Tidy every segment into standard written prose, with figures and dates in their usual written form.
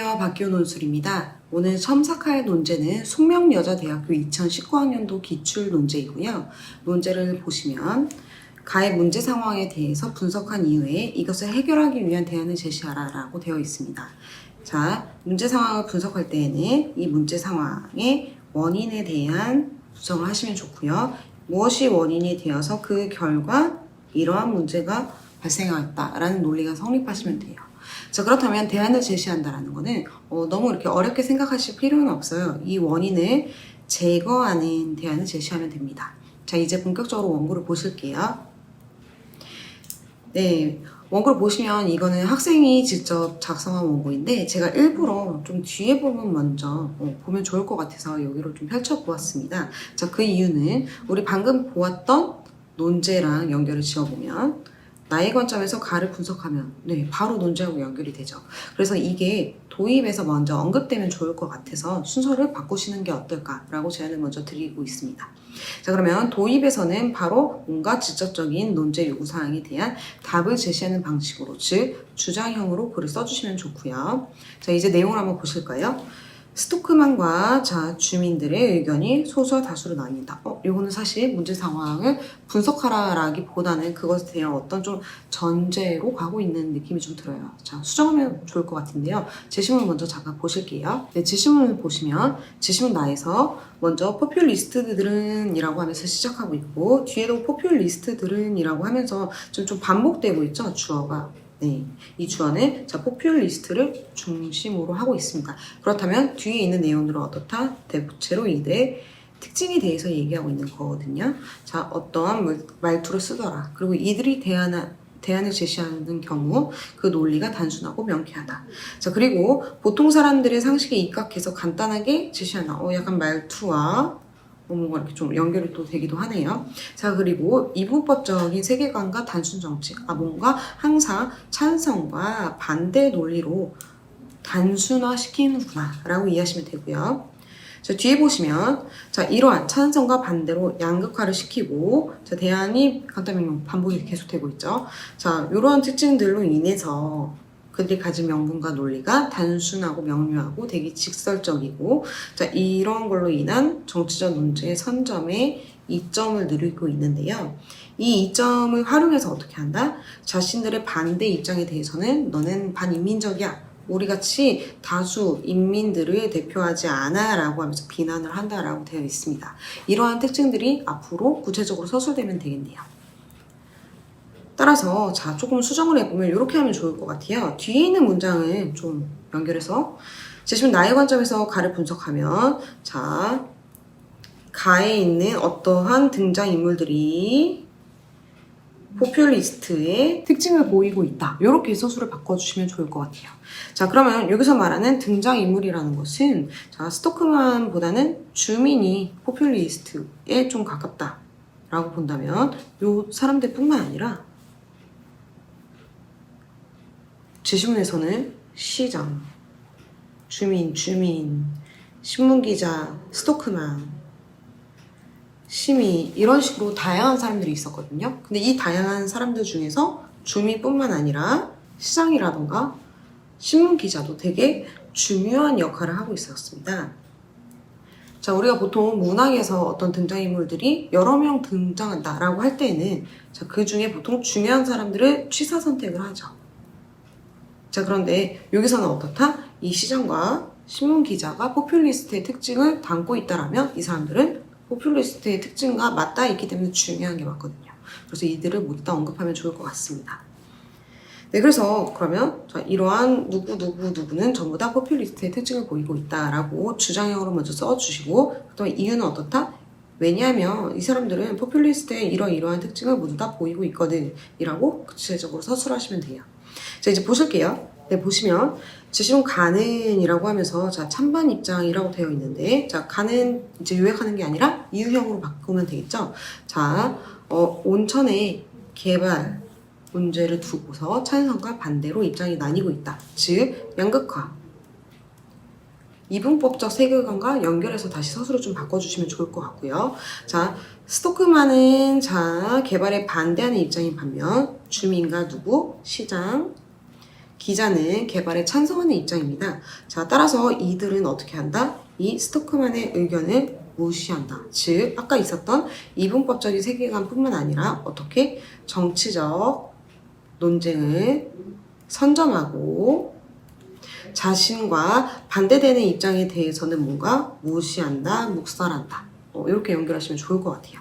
안녕하세요. 박기호 논술입니다. 오늘 첨삭할 논제는 숙명여자대학교 2019학년도 기출 논제이고요. 논제를 보시면 가의 문제 상황에 대해서 분석한 이후에 이것을 해결하기 위한 대안을 제시하라 라고 되어 있습니다. 자, 문제 상황을 분석할 때에는 이 문제 상황의 원인에 대한 분석을 하시면 좋고요. 무엇이 원인이 되어서 그 결과 이러한 문제가 발생하였다라는 논리가 성립하시면 돼요. 자, 그렇다면 대안을 제시한다라는 거는 너무 이렇게 어렵게 생각하실 필요는 없어요. 이 원인을 제거하는 대안을 제시하면 됩니다. 자, 이제 본격적으로 원고를 보실게요. 네, 원고를 보시면 이거는 학생이 직접 작성한 원고인데 제가 일부러 좀 뒤에 부분 먼저 보면 좋을 것 같아서 여기로 좀 펼쳐보았습니다. 자, 그 이유는 우리 방금 보았던 논제랑 연결을 지어보면 나의 관점에서 가를 분석하면 바로 논제하고 연결이 되죠. 그래서 이게 도입에서 먼저 언급되면 좋을 것 같아서 순서를 바꾸시는 게 어떨까라고 제안을 먼저 드리고 있습니다. 자, 그러면 도입에서는 바로 뭔가 직접적인 논제 요구사항에 대한 답을 제시하는 방식으로, 즉 주장형으로 글을 써주시면 좋고요. 자, 이제 내용을 한번 보실까요? 스토크만과 주민들의 의견이 소수와 다수로 나뉜다. 이거는 사실 문제 상황을 분석하라라기보다는 그것에 대한 어떤 좀 전제로 가고 있는 느낌이 좀 들어요. 자, 수정하면 좋을 것 같은데요. 제시문 먼저 잠깐 보실게요. 네, 제시문을 보시면 제시문 나에서 먼저 포퓰리스트들은 이라고 하면서 시작하고 있고 뒤에도 포퓰리스트들은 이라고 하면서 좀 반복되고 있죠, 주어가. 네, 이 주어는 포퓰리스트를 중심으로 하고 있습니다. 그렇다면 뒤에 있는 내용들은 어떻다? 대부채로 이들의 특징에 대해서 얘기하고 있는 거거든요. 자, 어떠한 말투를 쓰더라. 그리고 이들이 대안을 제시하는 경우 그 논리가 단순하고 명쾌하다. 자, 그리고 보통 사람들의 상식에 입각해서 간단하게 제시하나. 약간 말투와 뭔가 이렇게 좀 연결이 또 되기도 하네요. 자, 그리고 이분법적인 세계관과 단순 정책. 뭔가 항상 찬성과 반대 논리로 단순화시키는구나 라고 이해하시면 되고요. 자, 뒤에 보시면 이러한 찬성과 반대로 양극화를 시키고 대안이 간단히 반복이 계속되고 있죠. 자, 이러한 특징들로 인해서 그들이 가진 명분과 논리가 단순하고 명료하고 되게 직설적이고 이런 걸로 인한 정치적 논제의 선점에 이점을 누리고 있는데요. 이 이점을 활용해서 어떻게 한다? 자신들의 반대 입장에 대해서는 너는 반인민적이야. 우리같이 다수 인민들을 대표하지 않아 라고 하면서 비난을 한다라고 되어 있습니다. 이러한 특징들이 앞으로 구체적으로 서술되면 되겠네요. 따라서 조금 수정을 해보면 이렇게 하면 좋을 것 같아요. 뒤에 있는 문장을 좀 연결해서 제시문 나의 관점에서 가를 분석하면 가에 있는 어떠한 등장인물들이 포퓰리스트의 특징을 보이고 있다. 이렇게 서술을 바꿔주시면 좋을 것 같아요. 자, 그러면 여기서 말하는 등장인물이라는 것은 스토크만보다는 주민이 포퓰리스트에 좀 가깝다 라고 본다면 이 사람들 뿐만 아니라 제시문에서는 시장, 주민, 신문기자, 스토크만, 시민 이런 식으로 다양한 사람들이 있었거든요. 근데 이 다양한 사람들 중에서 주민뿐만 아니라 시장이라던가 신문기자도 되게 중요한 역할을 하고 있었습니다. 자, 우리가 보통 문학에서 어떤 등장인물들이 여러 명 등장한다라고 할 때에는 그 중에 보통 중요한 사람들을 취사 선택을 하죠. 자, 그런데 여기서는 어떻다? 이 시장과 신문기자가 포퓰리스트의 특징을 담고 있다라면 이 사람들은 포퓰리스트의 특징과 맞닿아 있기 때문에 중요한 게 맞거든요. 그래서 이들을 모두 다 언급하면 좋을 것 같습니다. 네, 그래서 그러면 이러한 누구는 전부 다 포퓰리스트의 특징을 보이고 있다라고 주장형으로 먼저 써주시고 또 이유는 어떻다? 왜냐하면 이 사람들은 포퓰리스트의 이러한 특징을 모두 다 보이고 있거든 이라고 구체적으로 서술하시면 돼요. 자, 이제 보실게요. 네, 보시면 제시문 가는 이라고 하면서 찬반 입장이라고 되어 있는데 가는 이제 요약하는 게 아니라 이유형으로 바꾸면 되겠죠. 온천의 개발 문제를 두고서 찬성과 반대로 입장이 나뉘고 있다. 즉 양극화. 이분법적 세계관과 연결해서 다시 서술을 좀 바꿔주시면 좋을 것 같고요. 스토크만은 개발에 반대하는 입장인 반면 주민과 시장, 기자는 개발에 찬성하는 입장입니다. 자, 따라서 이들은 어떻게 한다? 이 스토크만의 의견을 무시한다. 즉, 아까 있었던 이분법적인 세계관뿐만 아니라 어떻게 정치적 논쟁을 선점하고 자신과 반대되는 입장에 대해서는 뭔가 무시한다, 묵살한다. 이렇게 연결하시면 좋을 것 같아요.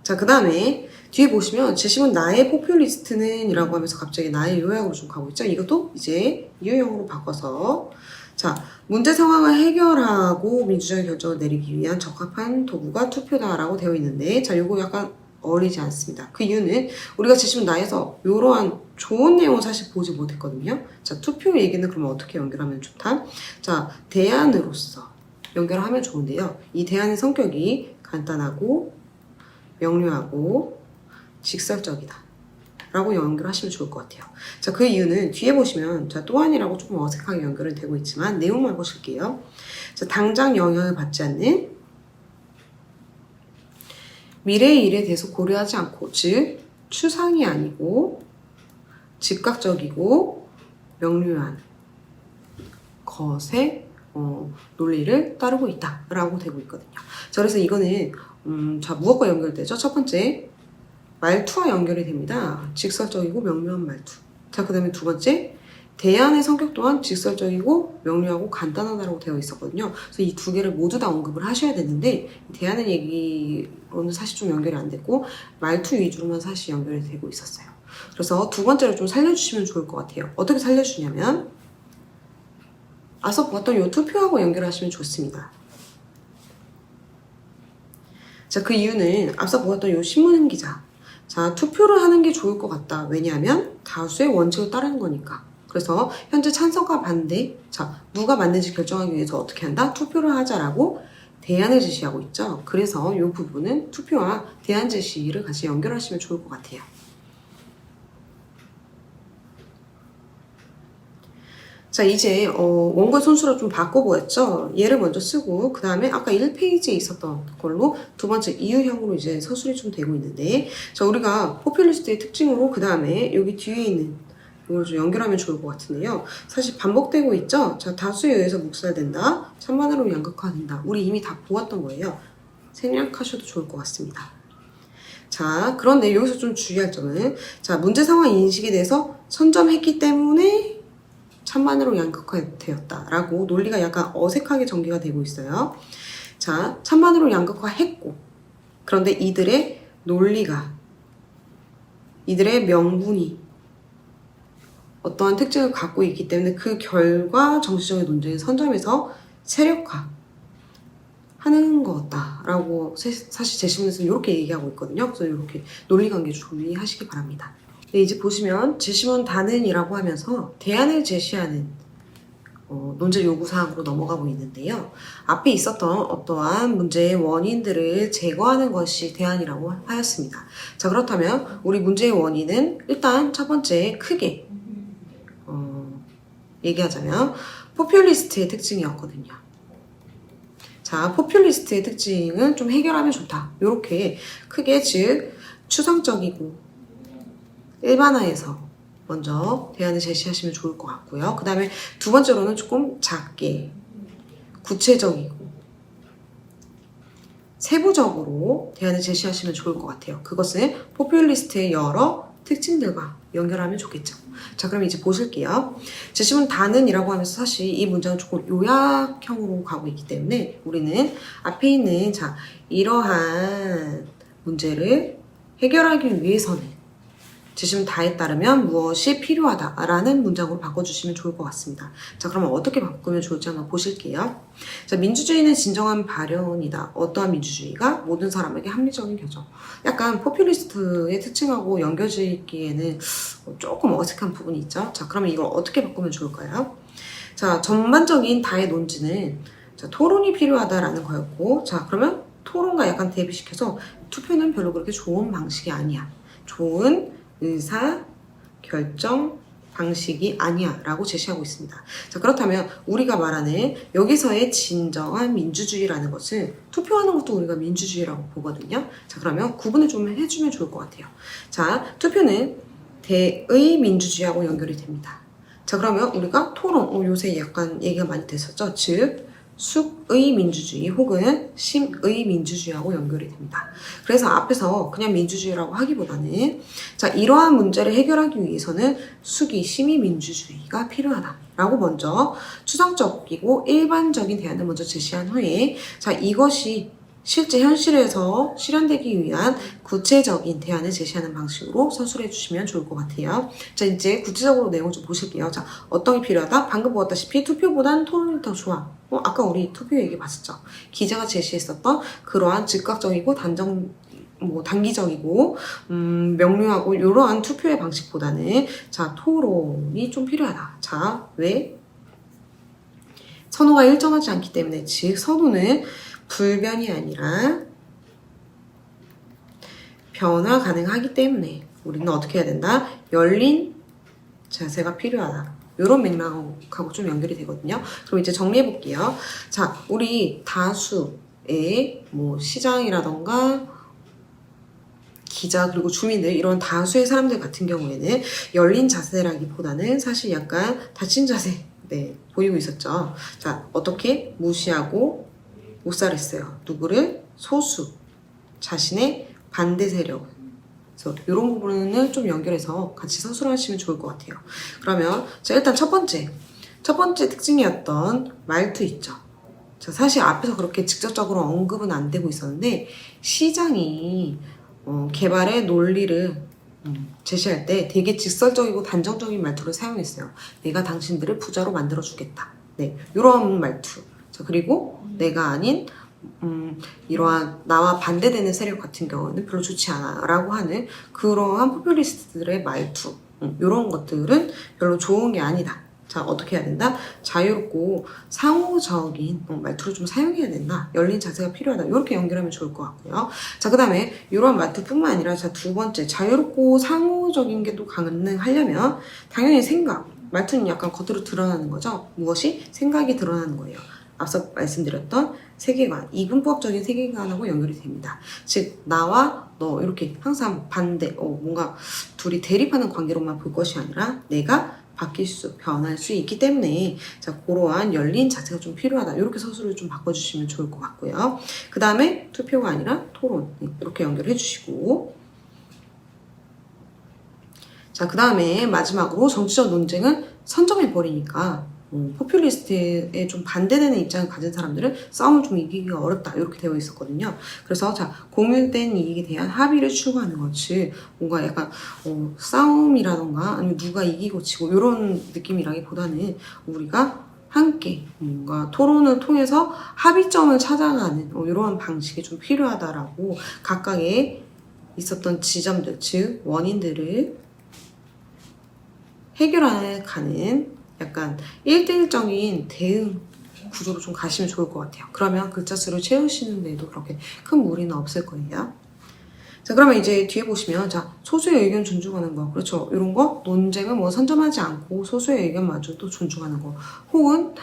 자, 그 다음에 뒤에 보시면 제시문 나의 포퓰리스트는 이라고 하면서 갑자기 나의 요약으로 좀 가고 있죠. 이것도 이제 이유형으로 바꿔서 자, 문제 상황을 해결하고 민주적인 결정을 내리기 위한 적합한 도구가 투표다라고 되어 있는데 자, 요거 약간 어울리지 않습니다. 그 이유는 우리가 제시문 나에서 이러한 좋은 내용을 사실 보지 못했거든요. 자, 투표 얘기는 그러면 어떻게 연결하면 좋다? 자, 대안으로서 연결하면 좋은데요. 이 대안의 성격이 간단하고 명료하고 직설적이다 라고 연결하시면 좋을 것 같아요. 자, 그 이유는 뒤에 보시면 자, 또한이라고 조금 어색하게 연결은 되고 있지만 내용만 보실게요. 자, 당장 영향을 받지 않는 미래의 일에 대해서 고려하지 않고 즉 추상이 아니고 즉각적이고 명료한 것의 논리를 따르고 있다라고 되고 있거든요. 자, 그래서 이거는 자, 무엇과 연결되죠? 첫 번째 말투와 연결이 됩니다. 직설적이고 명료한 말투. 자, 그 다음에 두 번째 대안의 성격 또한 직설적이고 명료하고 간단하다고 되어 있었거든요. 그래서 이 두 개를 모두 다 언급을 하셔야 되는데 대안의 얘기로는 사실 좀 연결이 안 됐고 말투 위주로만 사실 연결이 되고 있었어요. 그래서 두 번째를 좀 살려주시면 좋을 것 같아요. 어떻게 살려주냐면 앞서 보았던 이 투표하고 연결하시면 좋습니다. 자, 그 이유는 앞서 보았던 이 신문 기자. 자, 투표를 하는 게 좋을 것 같다. 왜냐하면 다수의 원칙을 따르는 거니까. 그래서 현재 찬성과 반대, 자, 누가 맞는지 결정하기 위해서 어떻게 한다? 투표를 하자라고 대안을 제시하고 있죠. 그래서 이 부분은 투표와 대안 제시를 같이 연결하시면 좋을 것 같아요. 자, 이제 원고 순서로 좀 바꿔보았죠. 얘를 먼저 쓰고 그 다음에 아까 1페이지에 있었던 걸로 두 번째 이유형으로 이제 서술이 좀 되고 있는데 자, 우리가 포퓰리스트의 특징으로 그 다음에 여기 뒤에 있는 이걸 좀 연결하면 좋을 것 같은데요. 사실 반복되고 있죠. 자, 다수에 의해서 묵살된다. 찬반으로 양극화된다. 우리 이미 다 보았던 거예요. 생략하셔도 좋을 것 같습니다. 자, 그런데 여기서 좀 주의할 점은 자, 문제 상황 인식에 대해서 선점했기 때문에 찬반으로 양극화되었다라고 논리가 약간 어색하게 전개가 되고 있어요. 자, 찬반으로 양극화했고 그런데 이들의 논리가 이들의 명분이 어떠한 특징을 갖고 있기 때문에 그 결과 정치적인 논쟁의 선점에서 세력화 하는 거다라고 사실 제시문에서는 이렇게 얘기하고 있거든요. 그래서 이렇게 논리관계 주의하시기 바랍니다. 네, 이제 보시면 제시문 단은이라고 하면서 대안을 제시하는 논제 요구사항으로 넘어가고 있는데요. 앞에 있었던 어떠한 문제의 원인들을 제거하는 것이 대안이라고 하였습니다. 자, 그렇다면 우리 문제의 원인은 일단 첫 번째 크게 얘기하자면 포퓰리스트의 특징이었거든요. 자, 포퓰리스트의 특징은 좀 해결하면 좋다. 이렇게 크게 즉 추상적이고 일반화해서 먼저 대안을 제시하시면 좋을 것 같고요. 그 다음에 두 번째로는 조금 작게 구체적이고 세부적으로 대안을 제시하시면 좋을 것 같아요. 그것은 포퓰리스트의 여러 특징들과 연결하면 좋겠죠. 자, 그럼 이제 보실게요. 제시문 단은이라고 하면서 사실 이 문장은 조금 요약형으로 가고 있기 때문에 우리는 앞에 있는 자, 이러한 문제를 해결하기 위해서는 제시문 다에 따르면 무엇이 필요하다라는 문장으로 바꿔주시면 좋을 것 같습니다. 자, 그러면 어떻게 바꾸면 좋을지 한번 보실게요. 자, 민주주의는 진정한 발현이다. 어떠한 민주주의가 모든 사람에게 합리적인 결정. 약간 포퓰리스트의 특징하고 연결짓기에는 조금 어색한 부분이 있죠. 자, 그러면 이걸 어떻게 바꾸면 좋을까요? 자, 전반적인 다의 논지는 자, 토론이 필요하다라는 거였고, 자, 그러면 토론과 약간 대비시켜서 투표는 별로 그렇게 좋은 방식이 아니야. 좋은 의사 결정 방식이 아니야 라고 제시하고 있습니다. 자, 그렇다면 우리가 말하는 여기서의 진정한 민주주의라는 것은 투표하는 것도 우리가 민주주의라고 보거든요. 자, 그러면 구분을 좀 해주면 좋을 것 같아요. 자, 투표는 대의 민주주의하고 연결이 됩니다. 자, 그러면 우리가 토론, 요새 약간 얘기가 많이 됐었죠. 즉 숙의 민주주의 혹은 심의 민주주의하고 연결이 됩니다. 그래서 앞에서 그냥 민주주의라고 하기보다는 자, 이러한 문제를 해결하기 위해서는 숙의 심의 민주주의가 필요하다라고 먼저 추상적이고 일반적인 대안을 먼저 제시한 후에 자, 이것이 실제 현실에서 실현되기 위한 구체적인 대안을 제시하는 방식으로 서술해 주시면 좋을 것 같아요. 자, 이제 구체적으로 내용을 좀 보실게요. 자, 어떤 게 필요하다? 방금 보았다시피 투표보단 토론이 더 좋아. 아까 우리 투표 얘기 봤었죠. 기자가 제시했었던 그러한 즉각적이고 단기적이고 명료하고 이러한 투표의 방식보다는 자, 토론이 좀 필요하다. 자, 왜? 선호가 일정하지 않기 때문에, 즉 선호는 불변이 아니라 변화 가능하기 때문에 우리는 어떻게 해야 된다? 열린 자세가 필요하다. 이런 맥락하고 좀 연결이 되거든요. 그럼 이제 정리해 볼게요. 자, 우리 다수의 시장이라던가 기자 그리고 주민들 이런 다수의 사람들 같은 경우에는 열린 자세라기보다는 사실 약간 닫힌 자세 보이고 있었죠. 자, 어떻게 무시하고 못살했어요. 누구를? 소수. 자신의 반대 세력. 그래서 이런 부분을 좀 연결해서 같이 서술하시면 좋을 것 같아요. 그러면 자, 일단 첫 번째 특징이었던 말투 있죠. 자, 사실 앞에서 그렇게 직접적으로 언급은 안 되고 있었는데 시장이 개발의 논리를 제시할 때 되게 직설적이고 단정적인 말투를 사용했어요. 내가 당신들을 부자로 만들어주겠다. 네, 이런 말투. 자, 그리고 내가 아닌 이러한 나와 반대되는 세력 같은 경우는 별로 좋지 않아 라고 하는 그러한 포퓰리스트들의 말투, 이런 것들은 별로 좋은 게 아니다. 자, 어떻게 해야 된다? 자유롭고 상호적인 말투를 좀 사용해야 된다. 열린 자세가 필요하다. 이렇게 연결하면 좋을 것 같고요. 자, 그 다음에 이러한 말투뿐만 아니라 자, 두 번째 자유롭고 상호적인 게 또 가능하려면 당연히 생각, 말투는 약간 겉으로 드러나는 거죠. 무엇이? 생각이 드러나는 거예요. 앞서 말씀드렸던 세계관, 이분법적인 세계관하고 연결이 됩니다. 즉 나와 너 이렇게 항상 반대, 뭔가 둘이 대립하는 관계로만 볼 것이 아니라 내가 변할 수 있기 때문에 자, 그러한 열린 자세가 좀 필요하다. 이렇게 서술을 좀 바꿔주시면 좋을 것 같고요. 그 다음에 투표가 아니라 토론 이렇게 연결해 주시고 자, 그 다음에 마지막으로 정치적 논쟁은 선점해 버리니까 포퓰리스트에 좀 반대되는 입장을 가진 사람들은 싸움을 좀 이기기가 어렵다 이렇게 되어 있었거든요. 그래서 자, 공유된 이익에 대한 합의를 추구하는 것, 즉 뭔가 약간 싸움이라던가 아니면 누가 이기고 지고 이런 느낌이라기보다는 우리가 함께 뭔가 토론을 통해서 합의점을 찾아가는 이러한 방식이 좀 필요하다라고 각각의 있었던 지점들, 즉 원인들을 해결해 가는 약간 1대1적인 대응 구조로 좀 가시면 좋을 것 같아요. 그러면 글자 수를 채우시는 데도 그렇게 큰 무리는 없을 거예요. 자, 그러면 이제 뒤에 보시면 자, 소수의 의견 존중하는 거, 그렇죠. 이런 거 논쟁은 선점하지 않고 소수의 의견마저도 존중하는 거, 혹은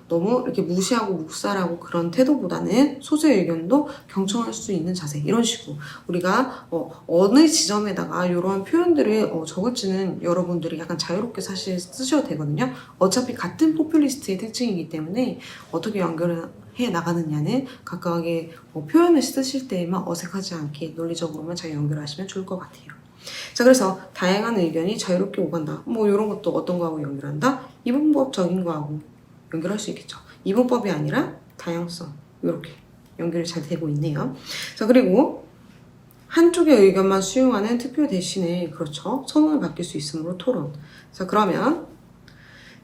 너무 이렇게 무시하고 묵살하고 그런 태도보다는 소수의 의견도 경청할 수 있는 자세, 이런 식으로 우리가 어느 지점에다가 이러한 표현들을 적을지는 여러분들이 약간 자유롭게 사실 쓰셔도 되거든요. 어차피 같은 포퓰리스트의 특징이기 때문에 어떻게 연결을 해 나가느냐는 각각의 표현을 쓰실 때에만 어색하지 않게 논리적으로만 잘 연결하시면 좋을 것 같아요. 자, 그래서 다양한 의견이 자유롭게 오간다. 이런 것도 어떤 거하고 연결한다? 이분법적인 거하고 연결할 수 있겠죠. 이분법이 아니라 다양성, 이렇게 연결이 잘 되고 있네요. 자, 그리고 한쪽의 의견만 수용하는 투표 대신에 그렇죠. 선언을 바뀔 수 있으므로 토론. 자, 그러면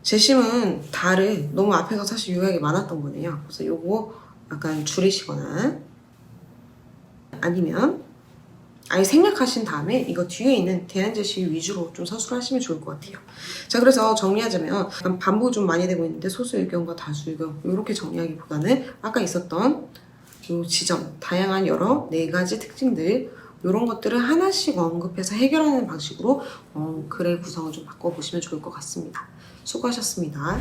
재심은 다를 너무 앞에서 사실 요약이 많았던 거네요. 그래서 요거 약간 줄이시거나 아니면 아예 생략하신 다음에 이거 뒤에 있는 대안 제시 위주로 좀 서술하시면 좋을 것 같아요. 자, 그래서 정리하자면 반복이 좀 많이 되고 있는데 소수 의견과 다수 의견 이렇게 정리하기보다는 아까 있었던 요 지점, 다양한 여러 4가지 특징들 이런 것들을 하나씩 언급해서 해결하는 방식으로 글의 구성을 좀 바꿔보시면 좋을 것 같습니다. 수고하셨습니다.